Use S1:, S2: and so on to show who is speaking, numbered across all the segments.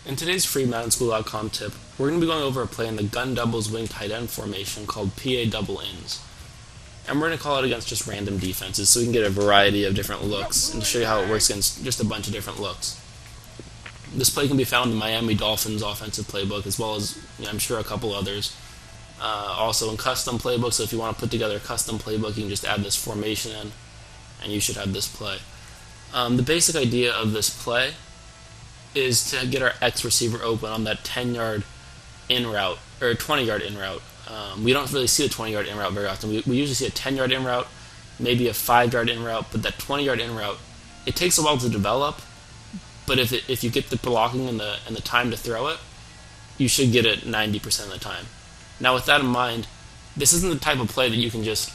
S1: In today's free MaddenSchool.com tip, we're going to be going over a play in the gun doubles wing tight end formation called PA double ins. And we're going to call it against just random defenses so we can get a variety of different looks and to show you how it works against just a bunch of different looks. This play can be found in Miami Dolphins offensive playbook as well as, I'm sure, a couple others. Also in custom playbooks, so if you want to put together a custom playbook, you can just add this formation in and you should have this play. The basic idea of this play is to get our X receiver open on that 10-yard in route, or 20-yard in route. We don't really see a 20-yard in route very often. We usually see a 10-yard in route, maybe a 5-yard in route, but that 20-yard in route, it takes a while to develop, but if you get the blocking and the time to throw it, you should get it 90% of the time. Now with that in mind, this isn't the type of play that you can just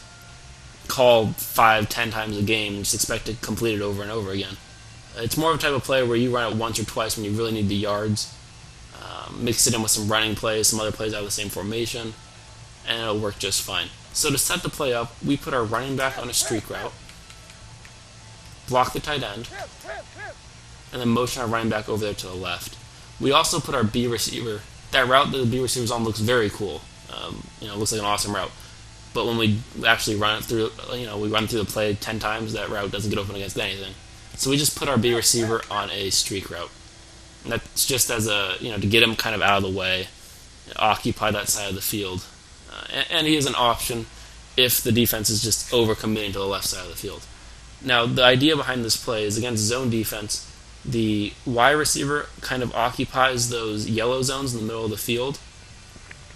S1: call 5-10 times a game and just expect to complete it over and over again. It's more of a type of play where you run it once or twice when you really need the yards, mix it in with some running plays, some other plays out of the same formation, and it'll work just fine. So to set the play up, we put our running back on a streak route, block the tight end, and then motion our running back over there to the left. We also put our B receiver. That route that the B receiver's on looks very cool. It looks like an awesome route. But when we actually run it through, we run through the play 10 times, that route doesn't get open against anything. So we just put our B receiver on a streak route. And that's just as to get him kind of out of the way, occupy that side of the field. And he is an option if the defense is just overcommitting to the left side of the field. Now, the idea behind this play is against zone defense, the Y receiver kind of occupies those yellow zones in the middle of the field,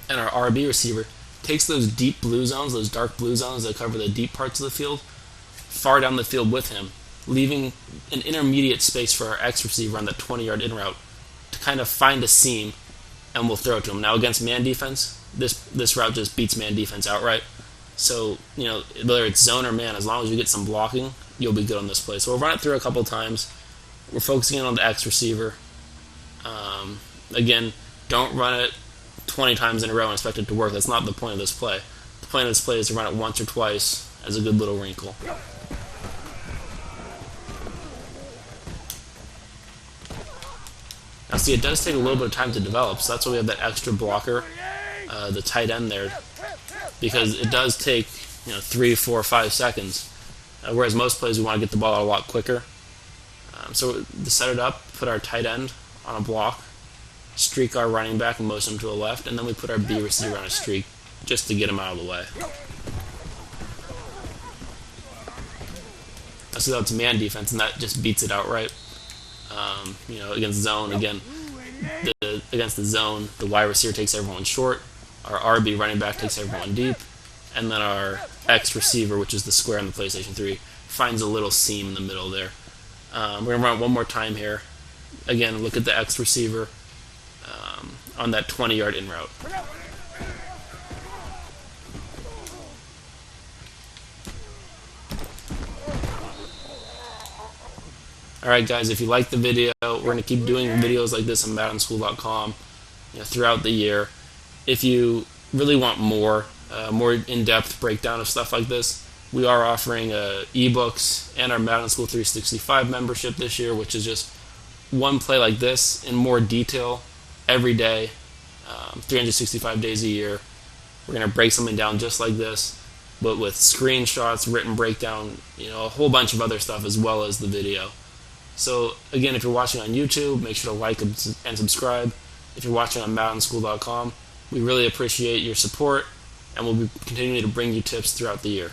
S1: and our RB receiver takes those deep blue zones, those dark blue zones that cover the deep parts of the field, far down the field with him, leaving an intermediate space for our X receiver on that 20-yard in route to kind of find a seam, and we'll throw it to him. Now against man defense, this route just beats man defense outright. So, whether it's zone or man, as long as you get some blocking, you'll be good on this play. So we'll run it through a couple times. We're focusing in on the X receiver. Again, don't run it 20 times in a row and expect it to work. That's not the point of this play. The point of this play is to run it once or twice as a good little wrinkle. Now see, it does take a little bit of time to develop, so that's why we have that extra blocker, the tight end there, because it does take 3, 4, 5 seconds, whereas most plays we want to get the ball out a lot quicker. So to set it up, put our tight end on a block, streak our running back and motion him to the left, and then we put our B receiver on a streak just to get him out of the way. So that's man defense, and that just beats it outright. Against zone, again, against the zone, the Y receiver takes everyone short, our RB running back takes everyone deep, and then our X receiver, which is the square on the PlayStation 3, finds a little seam in the middle there. We're going to run it one more time here. Again, look at the X receiver on that 20-yard in route. Alright guys, if you liked the video, we're going to keep doing videos like this on MaddenSchool.com throughout the year. If you really want more in-depth breakdown of stuff like this, we are offering ebooks and our Madden School 365 membership this year, which is just one play like this in more detail every day, 365 days a year. We're going to break something down just like this, but with screenshots, written breakdown, a whole bunch of other stuff as well as the video. So again, if you're watching on YouTube, make sure to like and subscribe. If you're watching on MaddenSchool.com, we really appreciate your support, and we'll be continuing to bring you tips throughout the year.